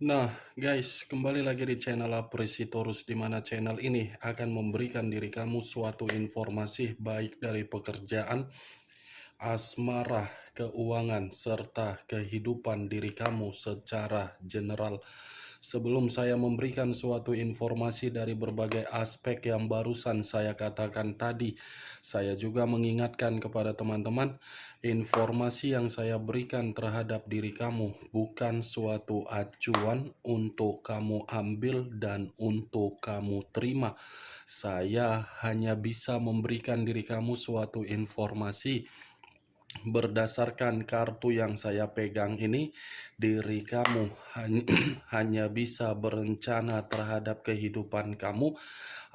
Nah, guys, kembali lagi di channel Apresitorus, di mana channel ini akan memberikan diri kamu suatu informasi baik dari pekerjaan, asmara, keuangan, serta kehidupan diri kamu secara general. Sebelum saya memberikan suatu informasi dari berbagai aspek yang barusan saya katakan tadi, saya juga mengingatkan kepada teman-teman, informasi yang saya berikan terhadap diri kamu bukan suatu acuan untuk kamu ambil dan untuk kamu terima. Saya hanya bisa memberikan diri kamu suatu informasi berdasarkan kartu yang saya pegang ini. Diri kamu hanya, hanya bisa berencana terhadap kehidupan kamu,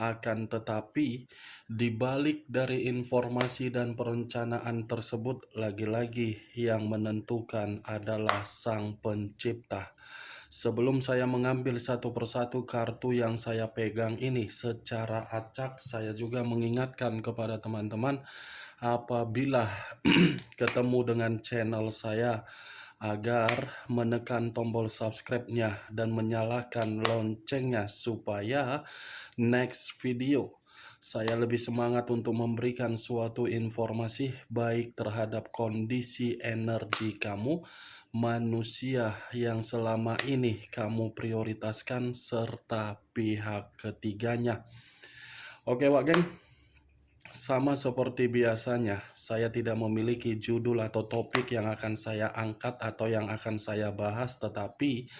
akan tetapi di balik dari informasi dan perencanaan tersebut, lagi-lagi yang menentukan adalah Sang Pencipta. Sebelum saya mengambil satu persatu kartu yang saya pegang ini secara acak, saya juga mengingatkan kepada teman-teman, apabila ketemu dengan channel saya, agar menekan tombol subscribe-nya dan menyalakan loncengnya supaya next video saya lebih semangat untuk memberikan suatu informasi baik terhadap kondisi energi kamu, manusia yang selama ini kamu prioritaskan, serta pihak ketiganya. Oke, Wak Geng. Sama seperti biasanya, saya tidak memiliki judul atau topik yang akan saya angkat atau yang akan saya bahas, tetapi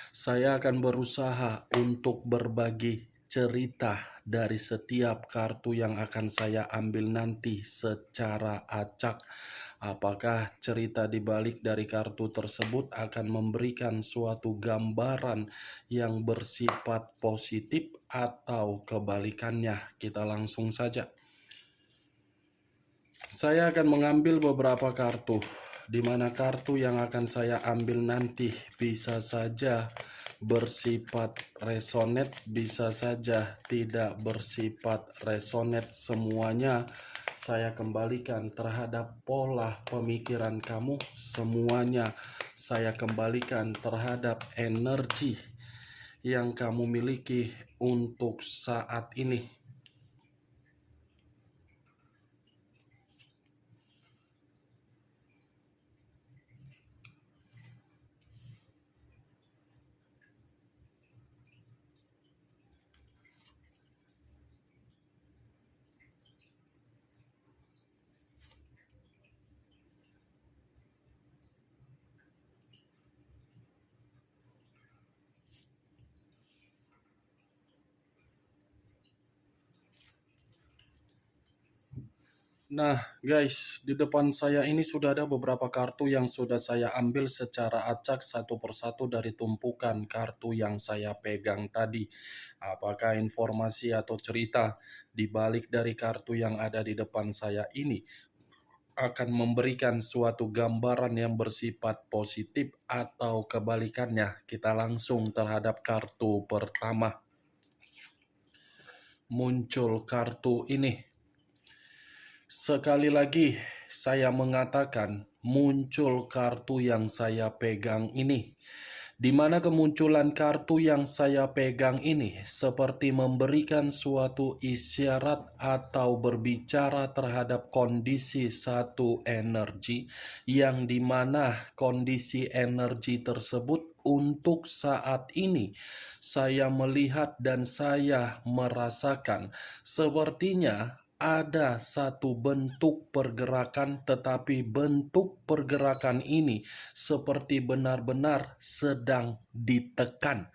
saya akan berusaha untuk berbagi cerita dari setiap kartu yang akan saya ambil nanti secara acak. Apakah cerita di balik dari kartu tersebut akan memberikan suatu gambaran yang bersifat positif atau kebalikannya? Kita langsung saja. Saya akan mengambil beberapa kartu, di mana kartu yang akan saya ambil nanti bisa saja bersifat resonate, bisa saja tidak bersifat resonate. Semuanya saya kembalikan terhadap pola pemikiran kamu, semuanya saya kembalikan terhadap energi yang kamu miliki untuk saat ini. Nah, guys, di depan saya ini sudah ada beberapa kartu yang sudah saya ambil secara acak satu persatu dari tumpukan kartu yang saya pegang tadi. Apakah informasi atau cerita di balik dari kartu yang ada di depan saya ini akan memberikan suatu gambaran yang bersifat positif atau kebalikannya? Kita langsung terhadap kartu pertama. Muncul kartu ini. Sekali lagi, saya mengatakan muncul kartu yang saya pegang ini. Di mana kemunculan kartu yang saya pegang ini seperti memberikan suatu isyarat atau berbicara terhadap kondisi satu energi, yang dimana kondisi energi tersebut untuk saat ini saya melihat dan saya merasakan sepertinya ada satu bentuk pergerakan, tetapi bentuk pergerakan ini seperti benar-benar sedang ditekan.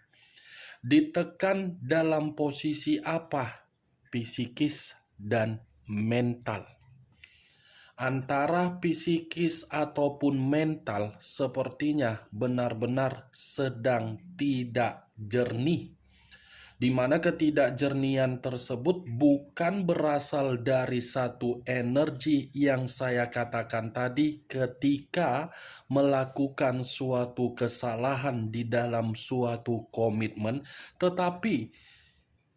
Ditekan dalam posisi apa? Psikis dan mental. Antara psikis ataupun mental sepertinya benar-benar sedang tidak jernih, di mana ketidakjernihan tersebut bukan berasal dari satu energi yang saya katakan tadi ketika melakukan suatu kesalahan di dalam suatu komitmen, tetapi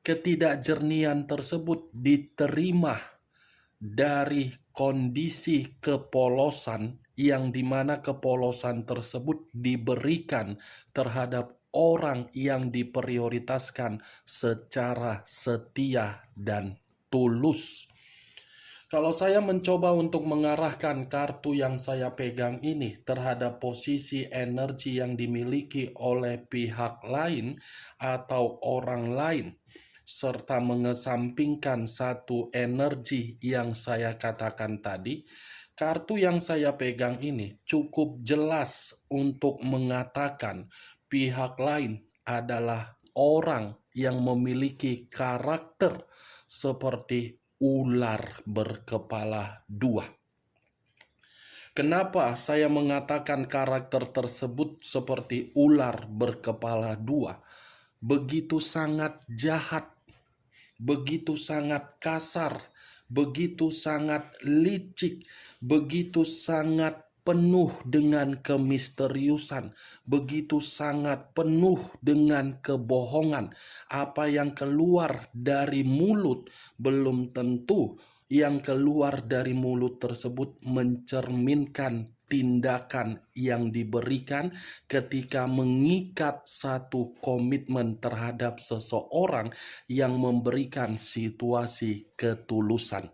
ketidakjernihan tersebut diterima dari kondisi kepolosan, yang dimana kepolosan tersebut diberikan terhadap orang yang diprioritaskan secara setia dan tulus. Kalau saya mencoba untuk mengarahkan kartu yang saya pegang ini terhadap posisi energi yang dimiliki oleh pihak lain atau orang lain, serta mengesampingkan satu energi yang saya katakan tadi, kartu yang saya pegang ini cukup jelas untuk mengatakan pihak lain adalah orang yang memiliki karakter seperti ular berkepala dua. Kenapa saya mengatakan karakter tersebut seperti ular berkepala dua? Begitu sangat jahat, begitu sangat kasar, begitu sangat licik, begitu sangat penuh dengan kemisteriusan, begitu sangat penuh dengan kebohongan. Apa yang keluar dari mulut belum tentu yang keluar dari mulut tersebut mencerminkan tindakan yang diberikan ketika mengikat satu komitmen terhadap seseorang yang memberikan situasi ketulusan.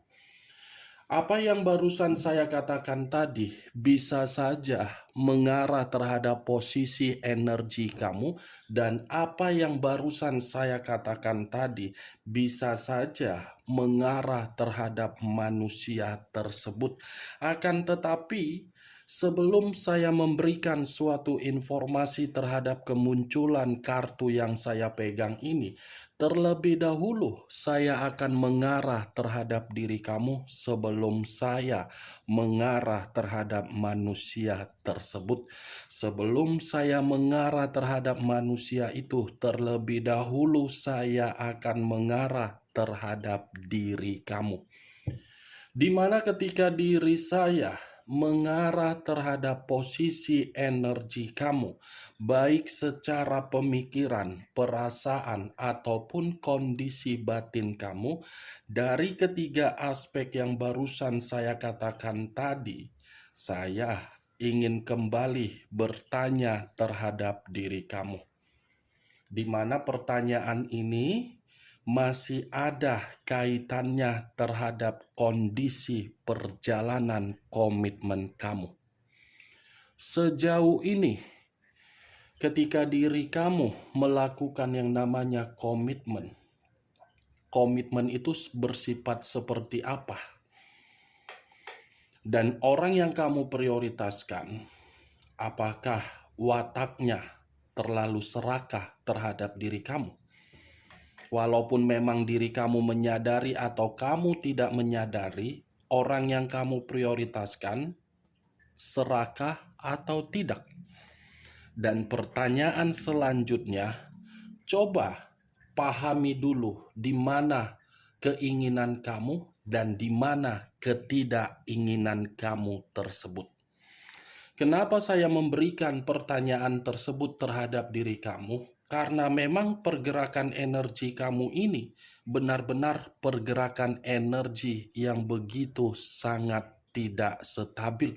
Apa yang barusan saya katakan tadi bisa saja mengarah terhadap posisi energi kamu, dan apa yang barusan saya katakan tadi bisa saja mengarah terhadap manusia tersebut. Akan tetapi, sebelum saya memberikan suatu informasi terhadap kemunculan kartu yang saya pegang ini, terlebih dahulu, saya akan mengarah terhadap diri kamu sebelum saya mengarah terhadap manusia tersebut. Sebelum saya mengarah terhadap manusia itu, terlebih dahulu saya akan mengarah terhadap diri kamu. Di mana ketika diri saya mengarah terhadap posisi energi kamu, baik secara pemikiran, perasaan, ataupun kondisi batin kamu, dari ketiga aspek yang barusan saya katakan tadi, saya ingin kembali bertanya terhadap diri kamu. Di mana pertanyaan ini masih ada kaitannya terhadap kondisi perjalanan komitmen kamu. Sejauh ini, ketika diri kamu melakukan yang namanya komitmen, komitmen itu bersifat seperti apa? Dan orang yang kamu prioritaskan, apakah wataknya terlalu serakah terhadap diri kamu? Walaupun memang diri kamu menyadari atau kamu tidak menyadari, orang yang kamu prioritaskan serakah atau tidak. Dan pertanyaan selanjutnya, coba pahami dulu di mana keinginan kamu dan di mana ketidakinginan kamu tersebut. Kenapa saya memberikan pertanyaan tersebut terhadap diri kamu? Karena memang pergerakan energi kamu ini benar-benar pergerakan energi yang begitu sangat tidak stabil.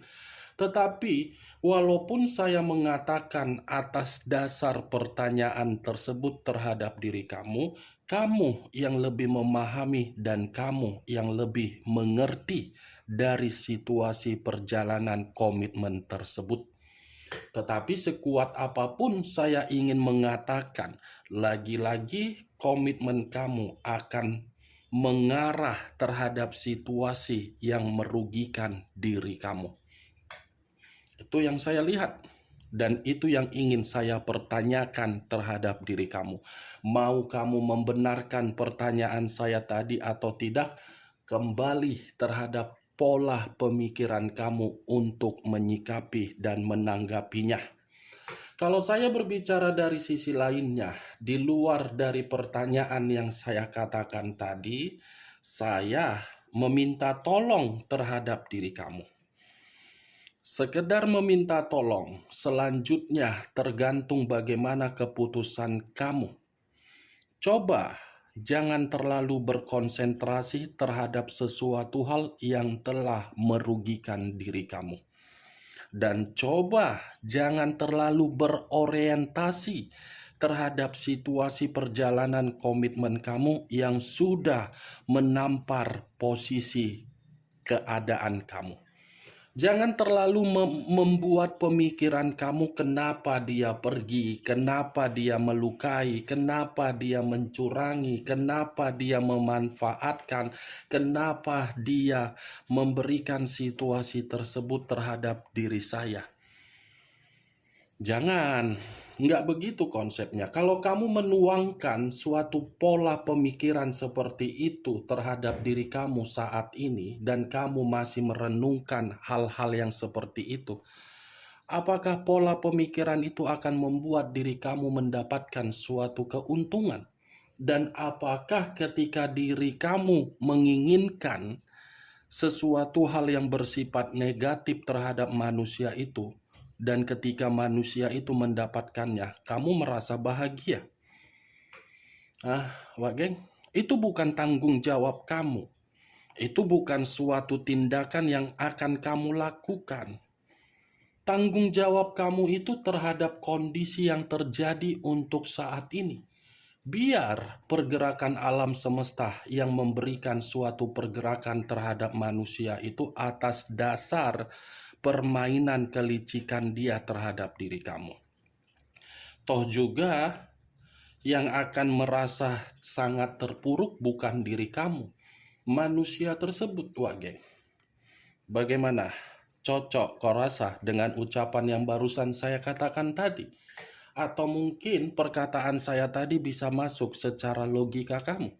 Tetapi walaupun saya mengatakan atas dasar pertanyaan tersebut terhadap diri kamu, kamu yang lebih memahami dan kamu yang lebih mengerti dari situasi perjalanan komitmen tersebut. Tetapi sekuat apapun saya ingin mengatakan, lagi-lagi komitmen kamu akan mengarah terhadap situasi yang merugikan diri kamu. Itu yang saya lihat. Dan itu yang ingin saya pertanyakan terhadap diri kamu. Mau kamu membenarkan pertanyaan saya tadi atau tidak? Kembali terhadap pola pemikiran kamu untuk menyikapi dan menanggapinya. Kalau saya berbicara dari sisi lainnya, di luar dari pertanyaan yang saya katakan tadi, saya meminta tolong terhadap diri kamu. Sekedar meminta tolong, selanjutnya tergantung bagaimana keputusan kamu. Coba jangan terlalu berkonsentrasi terhadap sesuatu hal yang telah merugikan diri kamu. Dan coba jangan terlalu berorientasi terhadap situasi perjalanan komitmen kamu yang sudah menampar posisi keadaan kamu. Jangan terlalu membuat pemikiran kamu kenapa dia pergi, kenapa dia melukai, kenapa dia mencurangi, kenapa dia memanfaatkan, kenapa dia memberikan situasi tersebut terhadap diri saya. Jangan, nggak begitu konsepnya. Kalau kamu menuangkan suatu pola pemikiran seperti itu terhadap diri kamu saat ini, dan kamu masih merenungkan hal-hal yang seperti itu, apakah pola pemikiran itu akan membuat diri kamu mendapatkan suatu keuntungan? Dan apakah ketika diri kamu menginginkan sesuatu hal yang bersifat negatif terhadap manusia itu, dan ketika manusia itu mendapatkannya, kamu merasa bahagia? Wak geng, itu bukan tanggung jawab kamu. Itu bukan suatu tindakan yang akan kamu lakukan. Tanggung jawab kamu itu terhadap kondisi yang terjadi untuk saat ini. Biar pergerakan alam semesta yang memberikan suatu pergerakan terhadap manusia itu atas dasar permainan kelicikan dia terhadap diri kamu. Toh juga yang akan merasa sangat terpuruk bukan diri kamu, manusia tersebut, Wak geng. Bagaimana? Cocok kau rasa dengan ucapan yang barusan saya katakan tadi? Atau mungkin perkataan saya tadi bisa masuk secara logika kamu?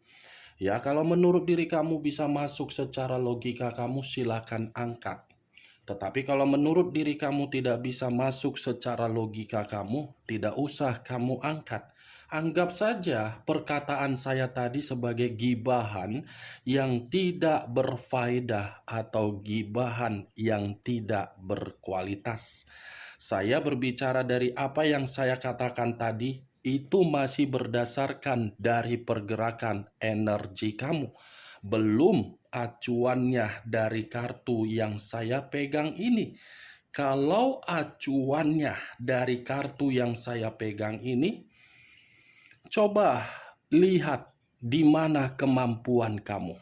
Ya, kalau menurut diri kamu bisa masuk secara logika kamu, silakan angkat. Tetapi kalau menurut diri kamu tidak bisa masuk secara logika kamu, tidak usah kamu angkat. Anggap saja perkataan saya tadi sebagai gibahan yang tidak berfaedah atau gibahan yang tidak berkualitas. Saya berbicara dari apa yang saya katakan tadi, itu masih berdasarkan dari pergerakan energi kamu. Belum acuannya dari kartu yang saya pegang ini. Kalau acuannya dari kartu yang saya pegang ini, coba lihat di mana kemampuan kamu.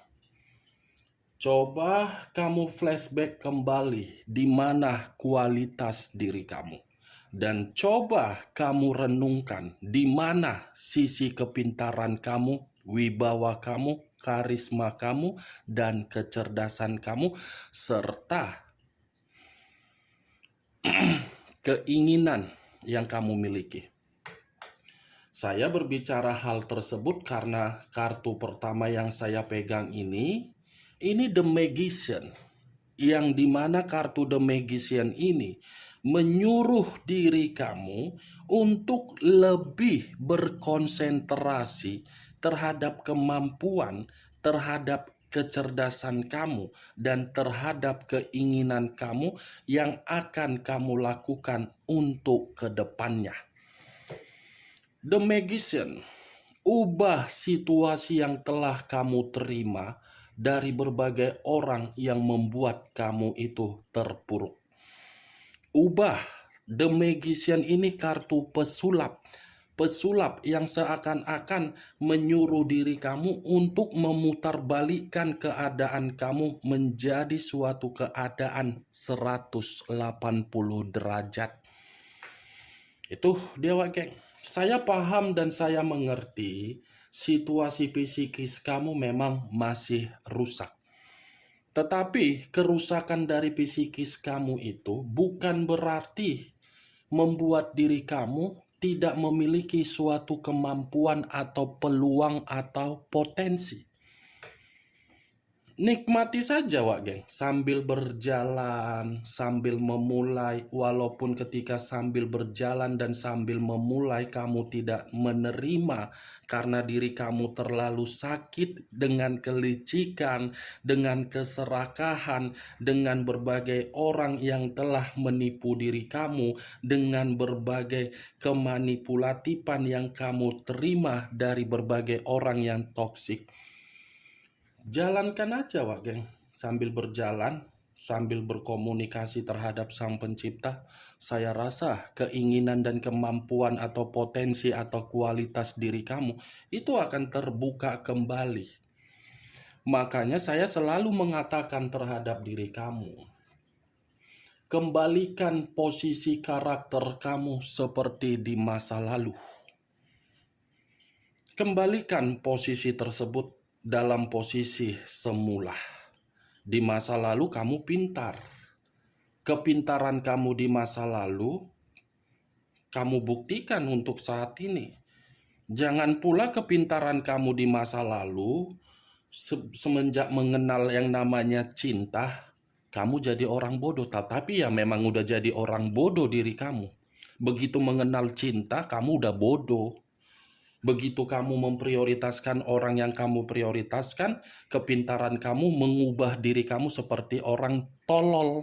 Coba kamu flashback kembali di mana kualitas diri kamu. Dan coba kamu renungkan di mana sisi kepintaran kamu, wibawa kamu, karisma kamu, dan kecerdasan kamu, serta keinginan yang kamu miliki. Saya berbicara hal tersebut karena kartu pertama yang saya pegang ini The Magician. Yang dimana kartu The Magician ini menyuruh diri kamu untuk lebih berkonsentrasi terhadap kemampuan, terhadap kecerdasan kamu, dan terhadap keinginan kamu yang akan kamu lakukan untuk kedepannya. The Magician, ubah situasi yang telah kamu terima dari berbagai orang yang membuat kamu itu terpuruk. Ubah. The Magician ini kartu pesulap. Pesulap yang seakan-akan menyuruh diri kamu untuk memutarbalikkan keadaan kamu menjadi suatu keadaan 180 derajat. Itu dia, Wak geng. Saya paham dan saya mengerti situasi psikis kamu memang masih rusak. Tetapi kerusakan dari psikis kamu itu bukan berarti membuat diri kamu tidak memiliki suatu kemampuan atau peluang atau potensi. Nikmati saja, Wak geng, sambil berjalan, sambil memulai, walaupun ketika sambil berjalan dan sambil memulai kamu tidak menerima karena diri kamu terlalu sakit dengan kelicikan, dengan keserakahan, dengan berbagai orang yang telah menipu diri kamu, dengan berbagai kemanipulatifan yang kamu terima dari berbagai orang yang toksik. Jalankan aja, Wak geng, sambil berjalan, sambil berkomunikasi terhadap Sang Pencipta, saya rasa keinginan dan kemampuan atau potensi atau kualitas diri kamu itu akan terbuka kembali. Makanya saya selalu mengatakan terhadap diri kamu, kembalikan posisi karakter kamu seperti di masa lalu. Kembalikan posisi tersebut dalam posisi semula. Di masa lalu kamu pintar. Kepintaran kamu di masa lalu, kamu buktikan untuk saat ini. Jangan pula kepintaran kamu di masa lalu, semenjak mengenal yang namanya cinta, kamu jadi orang bodoh. Tapi ya memang udah jadi orang bodoh diri kamu. Begitu mengenal cinta, kamu udah bodoh. Begitu kamu memprioritaskan orang yang kamu prioritaskan, kepintaran kamu mengubah diri kamu seperti orang tolol.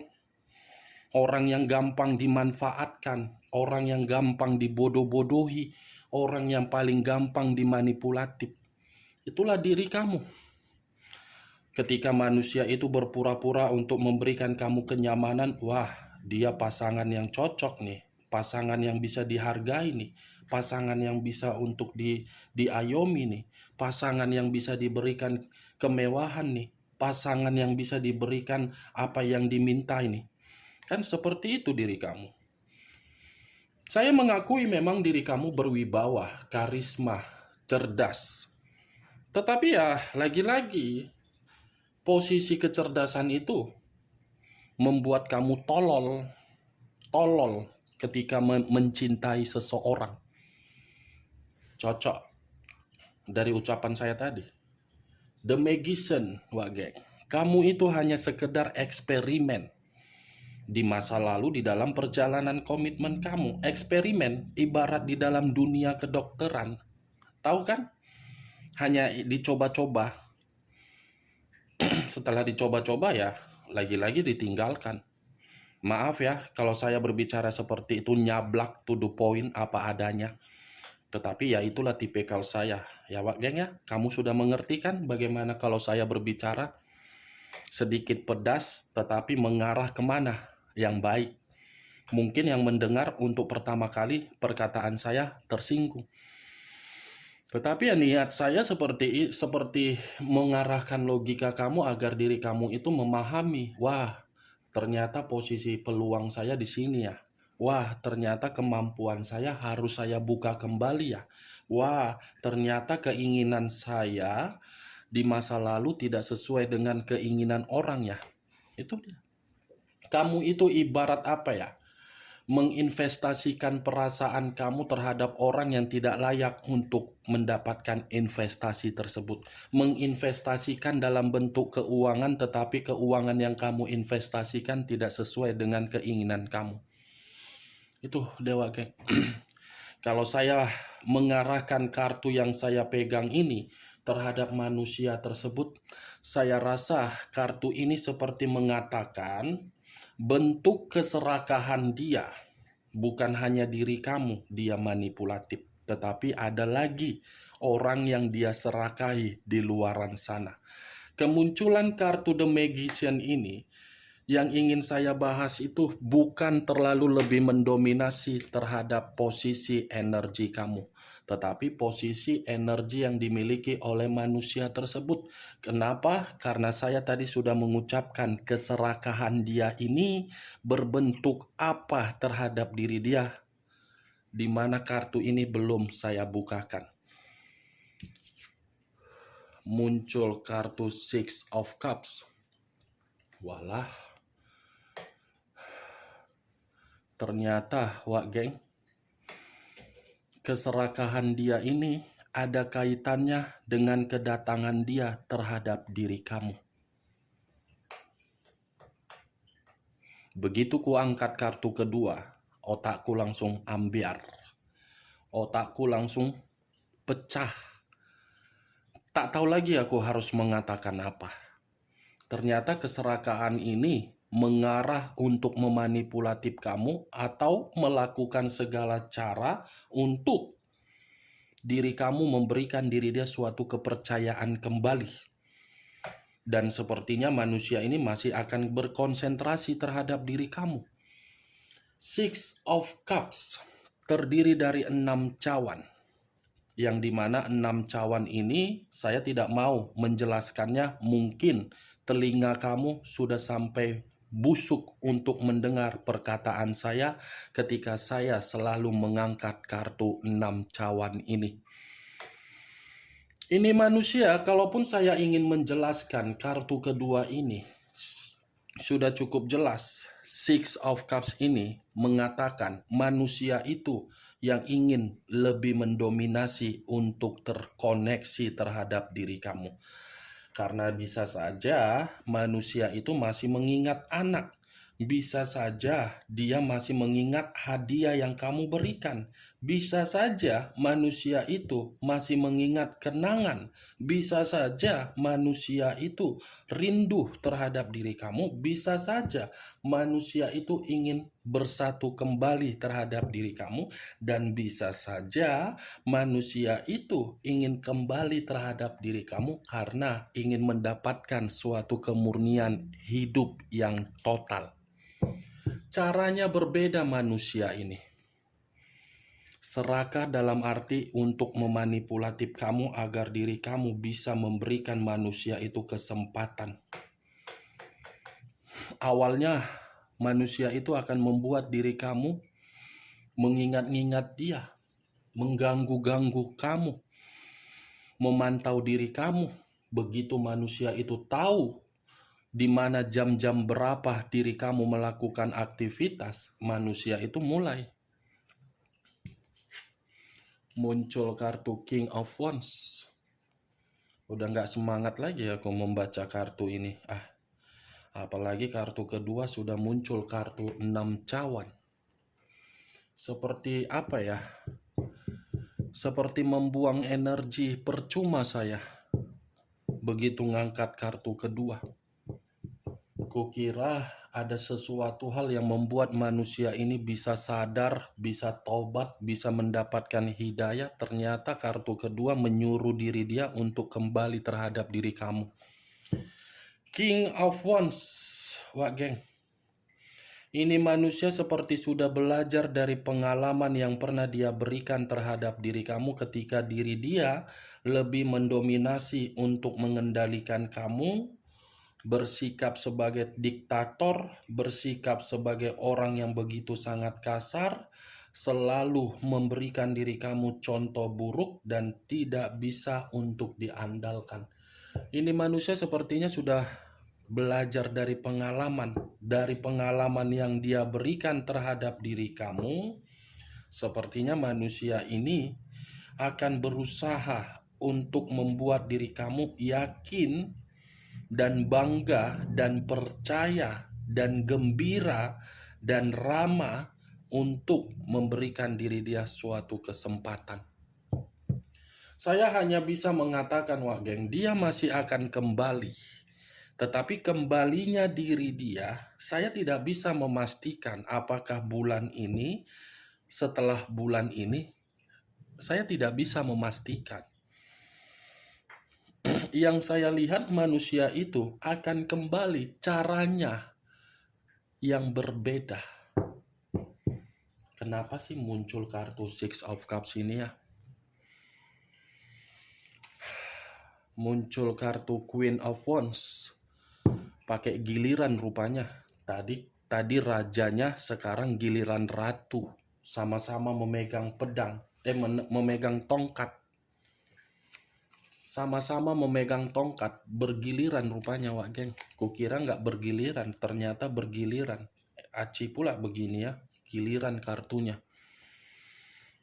Orang yang gampang dimanfaatkan, orang yang gampang dibodoh-bodohi, orang yang paling gampang dimanipulatif. Itulah diri kamu. Ketika manusia itu berpura-pura untuk memberikan kamu kenyamanan, wah, dia pasangan yang cocok nih, pasangan yang bisa dihargai nih, pasangan yang bisa untuk diayomi nih, pasangan yang bisa diberikan kemewahan nih, pasangan yang bisa diberikan apa yang diminta ini. Kan seperti itu diri kamu. Saya mengakui memang diri kamu berwibawa, karisma, cerdas. Tetapi ya lagi-lagi posisi kecerdasan itu membuat kamu tolol ketika mencintai seseorang. Cocok dari ucapan saya tadi. The Magician, wah geng. Kamu itu hanya sekedar eksperimen di masa lalu di dalam perjalanan komitmen kamu. Eksperimen ibarat di dalam dunia kedokteran. Tahu kan? Hanya dicoba-coba. Setelah dicoba-coba ya lagi-lagi ditinggalkan. Maaf ya kalau saya berbicara seperti itu, nyablak to the point apa adanya. Tetapi ya itulah tipikal saya. Ya Wak Geng ya, kamu sudah mengerti kan bagaimana kalau saya berbicara sedikit pedas tetapi mengarah kemana yang baik. Mungkin yang mendengar untuk pertama kali perkataan saya tersinggung. Tetapi ya niat saya seperti mengarahkan logika kamu agar diri kamu itu memahami, wah, ternyata posisi peluang saya di sini ya. Wah, ternyata kemampuan saya harus saya buka kembali ya. Wah, ternyata keinginan saya di masa lalu tidak sesuai dengan keinginan orang ya. Itu dia. Kamu itu ibarat apa ya? Menginvestasikan perasaan kamu terhadap orang yang tidak layak untuk mendapatkan investasi tersebut. Menginvestasikan dalam bentuk keuangan, tetapi keuangan yang kamu investasikan tidak sesuai dengan keinginan kamu. Itu Dewa Geng. Kalau saya mengarahkan kartu yang saya pegang ini terhadap manusia tersebut, saya rasa kartu ini seperti mengatakan bentuk keserakahan dia bukan hanya diri kamu dia manipulatif, tetapi ada lagi orang yang dia serakahi di luaran sana. Kemunculan kartu The Magician ini yang ingin saya bahas itu bukan terlalu lebih mendominasi terhadap posisi energi kamu, tetapi posisi energi yang dimiliki oleh manusia tersebut. Kenapa? Karena saya tadi sudah mengucapkan keserakahan dia ini berbentuk apa terhadap diri dia, di mana kartu ini belum saya bukakan. Muncul kartu Six of Cups. Walah. Ternyata, Wak Geng, keserakahan dia ini ada kaitannya dengan kedatangan dia terhadap diri kamu. Begitu ku angkat kartu kedua, otakku langsung ambiar. Otakku langsung pecah. Tak tahu lagi aku harus mengatakan apa. Ternyata keserakahan ini mengarah untuk memanipulatif kamu atau melakukan segala cara untuk diri kamu memberikan diri dia suatu kepercayaan kembali. Dan sepertinya manusia ini masih akan berkonsentrasi terhadap diri kamu. Six of Cups terdiri dari 6 cawan. Yang dimana 6 cawan ini saya tidak mau menjelaskannya. Mungkin telinga kamu sudah sampai busuk untuk mendengar perkataan saya ketika saya selalu mengangkat kartu 6 cawan ini. Ini manusia, kalaupun saya ingin menjelaskan kartu kedua ini, sudah cukup jelas. Six of Cups ini mengatakan manusia itu yang ingin lebih mendominasi untuk terkoneksi terhadap diri kamu. Karena bisa saja manusia itu masih mengingat anak. Bisa saja dia masih mengingat hadiah yang kamu berikan. Bisa saja manusia itu masih mengingat kenangan. Bisa saja manusia itu rindu terhadap diri kamu. Bisa saja manusia itu ingin bersatu kembali terhadap diri kamu. Dan bisa saja manusia itu ingin kembali terhadap diri kamu karena ingin mendapatkan suatu kemurnian hidup yang total. Caranya berbeda manusia ini. Serakah dalam arti untuk memanipulatif kamu agar diri kamu bisa memberikan manusia itu kesempatan. Awalnya manusia itu akan membuat diri kamu mengingat-ingat dia, mengganggu-ganggu kamu, memantau diri kamu. Begitu manusia itu tahu di mana jam-jam berapa diri kamu melakukan aktivitas, manusia itu mulai muncul kartu King of Wands. Udah nggak semangat lagi aku membaca kartu ini. Apalagi kartu kedua sudah muncul kartu 6 cawan. Seperti apa ya? Seperti membuang energi percuma saya begitu ngangkat kartu kedua. Kukira ada sesuatu hal yang membuat manusia ini bisa sadar, bisa tobat, bisa mendapatkan hidayah. Ternyata kartu kedua menyuruh diri dia untuk kembali terhadap diri kamu. King of Wands, wak geng. Ini manusia seperti sudah belajar dari pengalaman yang pernah dia berikan terhadap diri kamu ketika diri dia lebih mendominasi untuk mengendalikan kamu, bersikap sebagai diktator, bersikap sebagai orang yang begitu sangat kasar, selalu memberikan diri kamu contoh buruk dan tidak bisa untuk diandalkan. Ini manusia sepertinya sudah belajar dari pengalaman yang dia berikan terhadap diri kamu. Sepertinya manusia ini akan berusaha untuk membuat diri kamu yakin dan bangga dan percaya dan gembira dan ramah untuk memberikan diri dia suatu kesempatan. Saya hanya bisa mengatakan, wah geng, dia masih akan kembali. Tetapi kembalinya diri dia, saya tidak bisa memastikan apakah bulan ini, setelah bulan ini, saya tidak bisa memastikan. Yang saya lihat manusia itu akan kembali, caranya yang berbeda. Kenapa sih muncul kartu Six of Cups ini ya? Muncul kartu Queen of Wands. Pakai giliran rupanya. Tadi rajanya, sekarang giliran ratu. Sama-sama memegang pedang, memegang tongkat. Sama-sama memegang tongkat, bergiliran rupanya wak geng. Kukira nggak bergiliran, ternyata bergiliran. Aci pula begini ya, giliran kartunya.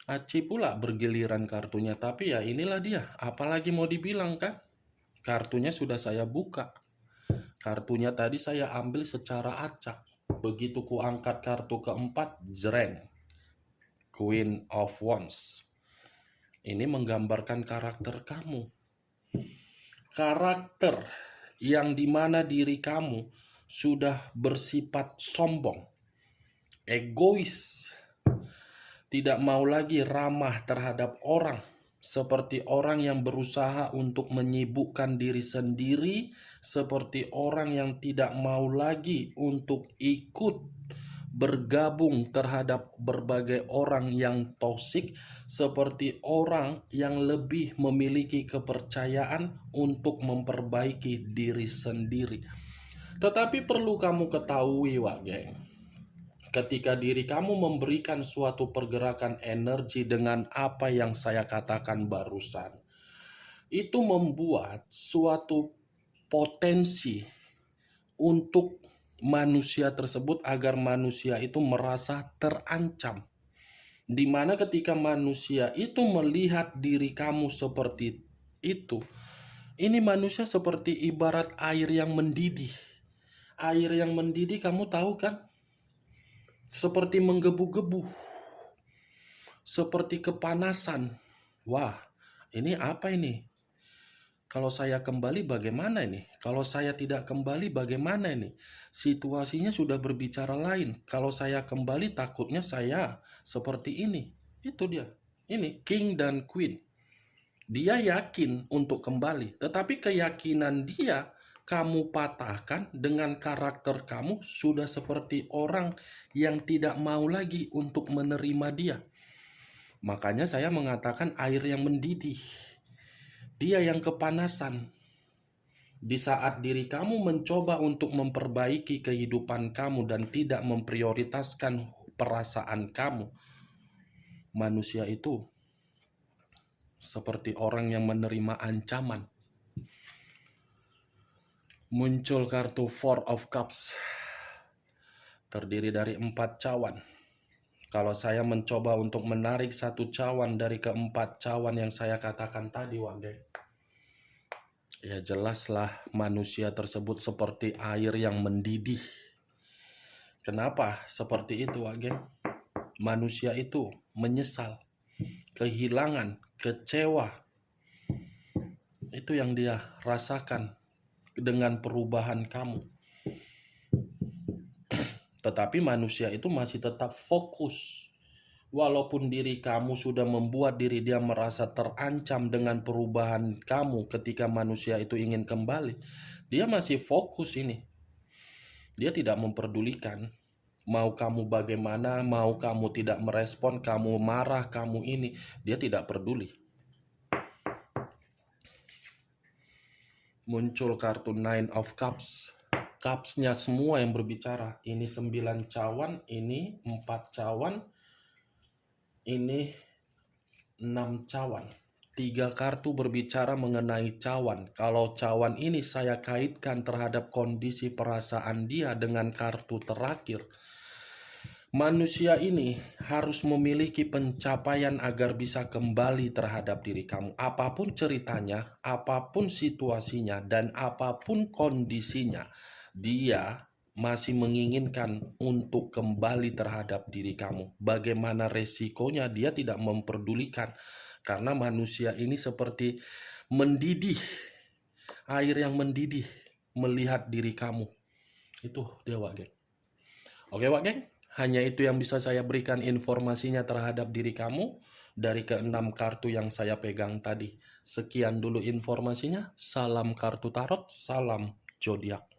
Aci pula bergiliran kartunya, tapi ya inilah dia. Apalagi mau dibilang kan? Kartunya sudah saya buka. Kartunya tadi saya ambil secara acak. Begitu ku angkat kartu keempat, jreng. Queen of Wands. Ini menggambarkan karakter kamu. Karakter yang dimana diri kamu sudah bersifat sombong, egois, tidak mau lagi ramah terhadap orang, seperti orang yang berusaha untuk menyibukkan diri sendiri, seperti orang yang tidak mau lagi untuk ikut bergabung terhadap berbagai orang yang toksik, seperti orang yang lebih memiliki kepercayaan untuk memperbaiki diri sendiri. Tetapi perlu kamu ketahui, Wak Geng, ketika diri kamu memberikan suatu pergerakan energi dengan apa yang saya katakan barusan, itu membuat suatu potensi untuk manusia tersebut agar manusia itu merasa terancam. Di mana ketika manusia itu melihat diri kamu seperti itu, ini manusia seperti ibarat air yang mendidih. Air yang mendidih kamu tahu kan? Seperti menggebu-gebu, seperti kepanasan. Wah, ini apa ini? Kalau saya kembali bagaimana ini? Kalau saya tidak kembali bagaimana ini? Situasinya sudah berbicara lain. Kalau saya kembali takutnya saya seperti ini. Itu dia. Ini King dan Queen. Dia yakin untuk kembali, tetapi keyakinan dia kamu patahkan dengan karakter kamu sudah seperti orang yang tidak mau lagi untuk menerima dia. Makanya saya mengatakan air yang mendidih. Dia yang kepanasan. Di saat diri kamu mencoba untuk memperbaiki kehidupan kamu dan tidak memprioritaskan perasaan kamu, manusia itu seperti orang yang menerima ancaman. Muncul kartu Four of Cups, terdiri dari 4 cawan. Kalau saya mencoba untuk menarik satu cawan dari keempat cawan yang saya katakan tadi, Wage, ya jelaslah manusia tersebut seperti air yang mendidih. Kenapa seperti itu, Wage? Manusia itu menyesal, kehilangan, kecewa. Itu yang dia rasakan dengan perubahan kamu. Tetapi manusia itu masih tetap fokus. Walaupun diri kamu sudah membuat diri dia merasa terancam dengan perubahan kamu ketika manusia itu ingin kembali, dia masih fokus ini. Dia tidak memperdulikan. Mau kamu bagaimana, mau kamu tidak merespon, kamu marah, kamu ini, dia tidak peduli. Muncul kartu Nine of Cups. Cupsnya semua yang berbicara. Ini 9 cawan, ini 4 cawan, ini 6 cawan. 3 kartu berbicara mengenai cawan. Kalau cawan ini saya kaitkan terhadap kondisi perasaan dia dengan kartu terakhir. Manusia ini harus memiliki pencapaian agar bisa kembali terhadap diri kamu. Apapun ceritanya, apapun situasinya, dan apapun kondisinya, dia masih menginginkan untuk kembali terhadap diri kamu. Bagaimana resikonya dia tidak memperdulikan. Karena manusia ini seperti mendidih, air yang mendidih melihat diri kamu. Itu dia, Wak Geng. Oke, Wak Geng. Hanya itu yang bisa saya berikan informasinya terhadap diri kamu dari ke-6 kartu yang saya pegang tadi. Sekian dulu informasinya. Salam kartu tarot, salam zodiak.